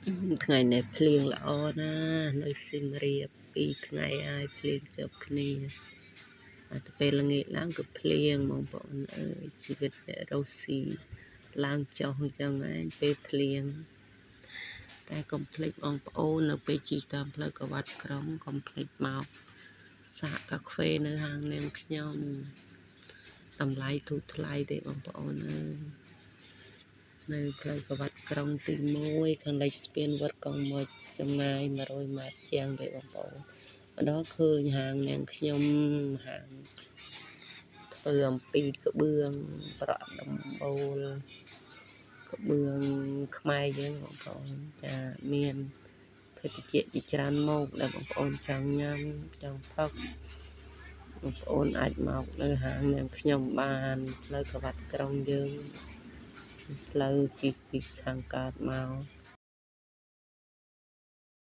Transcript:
ថ្ងៃនេះភ្លៀងល្អណាស់នៅសៀមរាប2ថ្ងៃហើយភ្លៀងជាប់គ្នាតែពេលល្ងាចឡើងក៏ភ្លៀងបងប្អូនអើយជីវិតអ្នករស់ស៊ីឡើងចុះអញ្ចឹងឯងពេលភ្លៀងតែកុំភ្លេចបងប្អូននៅពេលជិះតាមផ្លូវកវ៉ាត់ក្រុងកុំភ្លេចមកសាកកាហ្វេនៅហាងនាងខ្ញុំតម្លៃធូរថ្លៃទេបងប្អូនអើយនៅផ្លូវកវ៉ាត់ក្រុងទី1ខាងលិចស្ពានវត្តកងមុចចម្ងាយ100ម៉ែត្រជាងទេបងប្អូនម្ដងឃើញហាងនាងខ្ញុំហាងធ្វើអំពីក្បឿងប្រក់ដំបូលក្បឿងខ្មែរយើងបងប្អូនចាមានភេសជ្ជៈជាច្រើនមុខដែលបងប្អូនចង់ញ៉ាំចង់ផឹកបងប្អូនអាចមកនៅហាងនាងខ្ញុំបានផ្លូវកវ៉ាត់ក្រុងយើងផ្លូវជិះពីខាងកើតមក